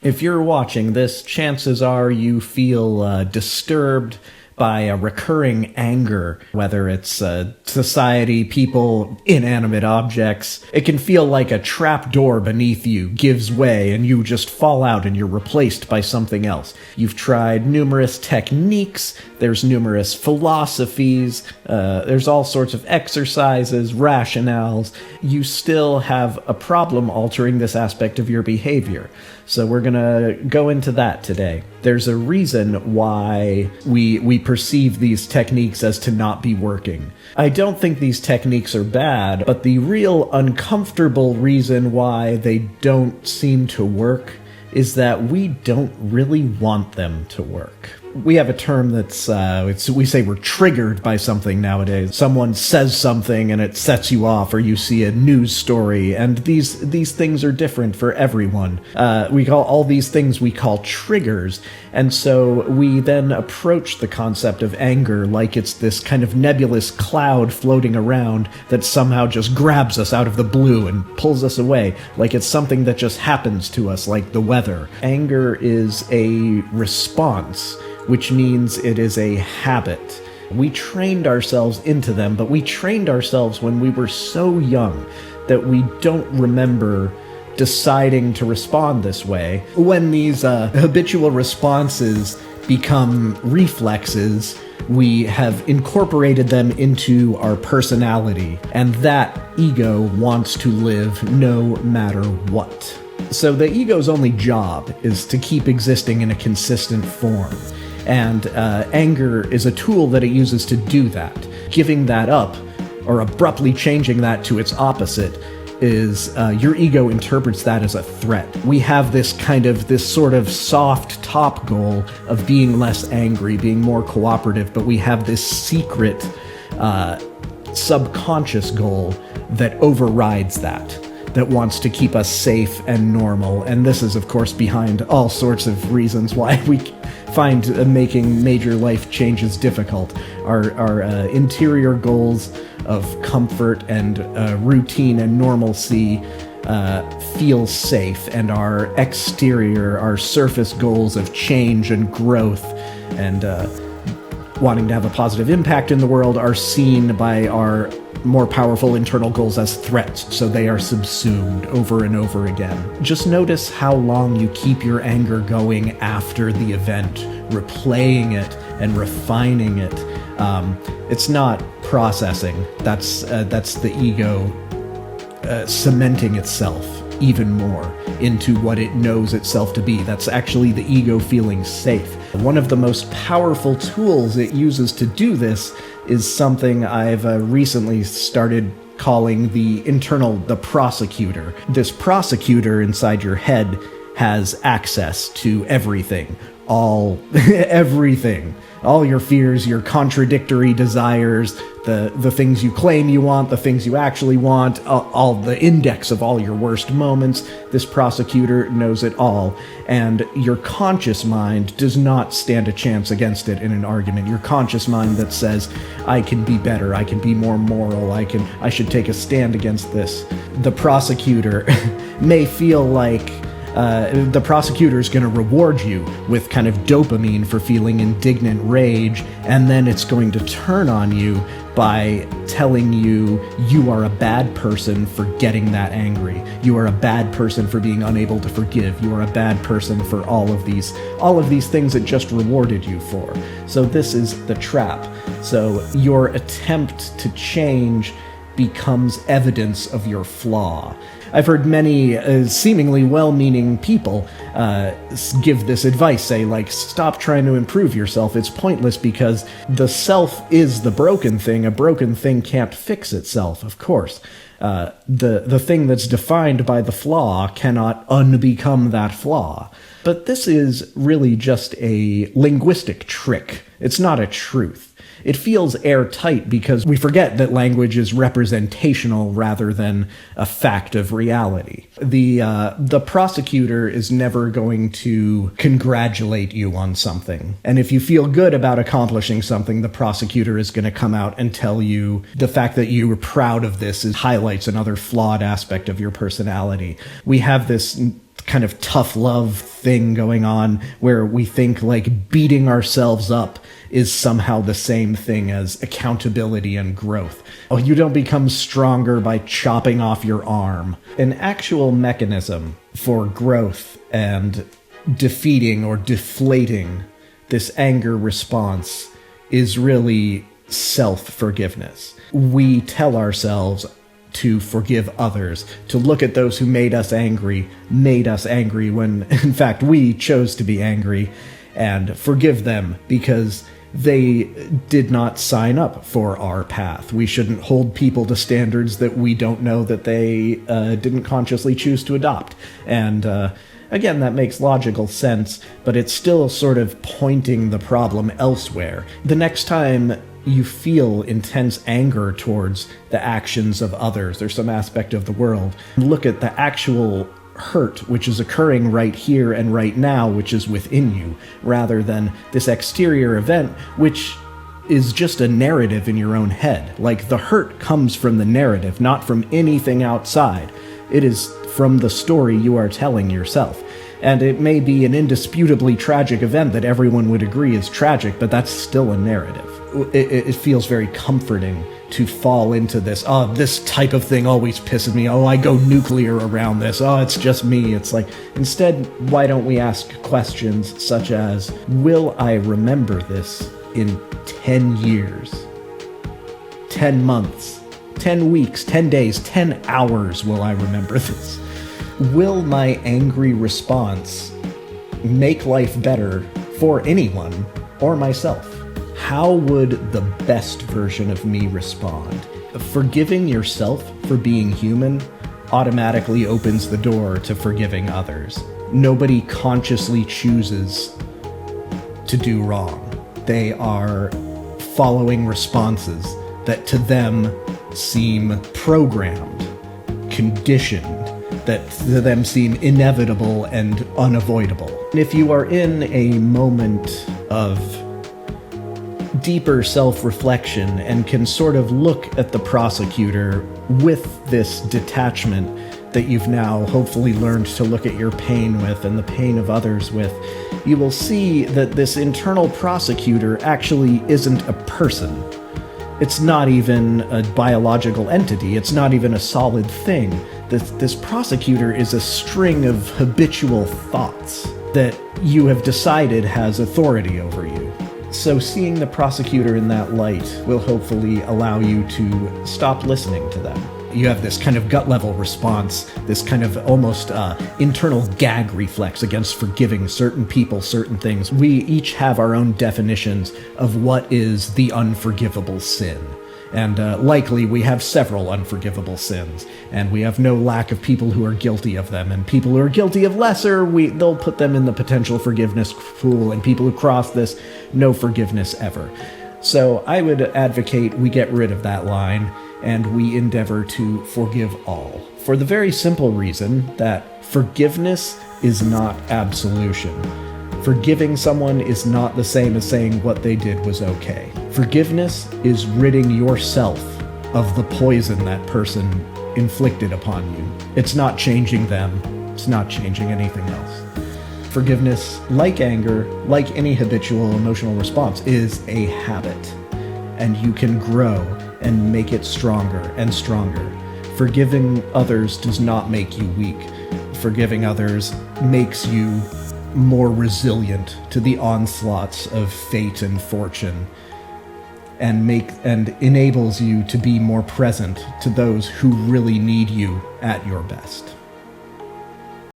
If you're watching this, chances are you feel disturbed by a recurring anger, whether it's society, people, inanimate objects. It can feel like a trap door beneath you gives way and you just fall out and you're replaced by something else. You've tried numerous techniques, there's numerous philosophies, there's all sorts of exercises, rationales. You still have a problem altering this aspect of your behavior. So we're gonna go into that today. There's a reason why we perceive these techniques as to not be working. I don't think these techniques are bad, but the real uncomfortable reason why they don't seem to work is that we don't really want them to work. We have a term that's, we say we're triggered by something nowadays. Someone says something and it sets you off, or you see a news story, and these things are different for everyone. We call all these things triggers, and so we then approach the concept of anger like it's this kind of nebulous cloud floating around that somehow just grabs us out of the blue and pulls us away, like it's something that just happens to us, like the weather. Anger is a response, which means it is a habit. We trained ourselves into them, but we trained ourselves when we were so young that we don't remember deciding to respond this way. When these habitual responses become reflexes, we have incorporated them into our personality, and that ego wants to live no matter what. So the ego's only job is to keep existing in a consistent form. And anger is a tool that it uses to do that. Giving that up, or abruptly changing that to its opposite, is your ego interprets that as a threat. We have this sort of soft top goal of being less angry, being more cooperative, but we have this secret subconscious goal that overrides that wants to keep us safe and normal. And this is, of course, behind all sorts of reasons why we find making major life changes difficult. Our interior goals of comfort and routine and normalcy feel safe, and our exterior, our surface goals of change and growth and wanting to have a positive impact in the world are seen by our more powerful internal goals as threats, so they are subsumed over and over again. Just notice how long you keep your anger going after the event, replaying it and refining it. It's not processing. That's the ego cementing itself even more into what it knows itself to be. That's actually the ego feeling safe. One of the most powerful tools it uses to do this is something I've recently started calling the prosecutor. This prosecutor inside your head has access to everything. Everything. All your fears, your contradictory desires, the things you claim you want, the things you actually want, all the index of all your worst moments. This prosecutor knows it all, and your conscious mind does not stand a chance against it in an argument. Your conscious mind that says, I can be better, I can be more moral, I should take a stand against this. The prosecutor may feel like the prosecutor is going to reward you with kind of dopamine for feeling indignant rage, and then it's going to turn on you by telling you you are a bad person for getting that angry. You are a bad person for being unable to forgive. You are a bad person for all of these things it just rewarded you for. So this is the trap. So your attempt to change becomes evidence of your flaw. I've heard many seemingly well-meaning people give this advice, say, like, stop trying to improve yourself. It's pointless because the self is the broken thing. A broken thing can't fix itself, of course. The thing that's defined by the flaw cannot unbecome that flaw. But this is really just a linguistic trick. It's not a truth. It feels airtight because we forget that language is representational rather than a fact of reality. The prosecutor is never going to congratulate you on something. And if you feel good about accomplishing something, the prosecutor is going to come out and tell you the fact that you were proud of this highlights another flawed aspect of your personality. We have this kind of tough love thing going on where we think like beating ourselves up is somehow the same thing as accountability and growth. Oh, you don't become stronger by chopping off your arm. An actual mechanism for growth and defeating or deflating this anger response is really self-forgiveness. We tell ourselves to forgive others, to look at those who made us angry when, in fact, we chose to be angry, and forgive them because they did not sign up for our path. We shouldn't hold people to standards that we don't know that they didn't consciously choose to adopt. And again, that makes logical sense, but it's still sort of pointing the problem elsewhere. The next time you feel intense anger towards the actions of others or some aspect of the world, look at the actual hurt which is occurring right here and right now, which is within you, rather than this exterior event, which is just a narrative in your own head. Like, the hurt comes from the narrative, not from anything outside. It is from the story you are telling yourself. And it may be an indisputably tragic event that everyone would agree is tragic, but that's still a narrative. It feels very comforting to fall into this, oh, this type of thing always pisses me, oh, I go nuclear around this, oh, it's just me. It's like, instead, why don't we ask questions such as, will I remember this in 10 years, 10 months, 10 weeks, 10 days, 10 hours will I remember this? Will my angry response make life better for anyone or myself? How would the best version of me respond? Forgiving yourself for being human automatically opens the door to forgiving others. Nobody consciously chooses to do wrong. They are following responses that to them seem programmed, conditioned, that to them seem inevitable and unavoidable. And if you are in a moment of deeper self-reflection and can sort of look at the prosecutor with this detachment that you've now hopefully learned to look at your pain with and the pain of others with, you will see that this internal prosecutor actually isn't a person. It's not even a biological entity. It's not even a solid thing. This prosecutor is a string of habitual thoughts that you have decided has authority over you. So seeing the prosecutor in that light will hopefully allow you to stop listening to them. You have this kind of gut-level response, this kind of almost internal gag reflex against forgiving certain people, certain things. We each have our own definitions of what is the unforgivable sin. And likely we have several unforgivable sins, and we have no lack of people who are guilty of them, and people who are guilty of lesser, they'll put them in the potential forgiveness pool, and people who cross this, no forgiveness ever. So I would advocate we get rid of that line, and we endeavor to forgive all. For the very simple reason that forgiveness is not absolution. Forgiving someone is not the same as saying what they did was okay. Forgiveness is ridding yourself of the poison that person inflicted upon you. It's not changing them. It's not changing anything else. Forgiveness, like anger, like any habitual emotional response, is a habit. And you can grow and make it stronger and stronger. Forgiving others does not make you weak. Forgiving others makes you more resilient to the onslaughts of fate and fortune, and enables you to be more present to those who really need you at your best.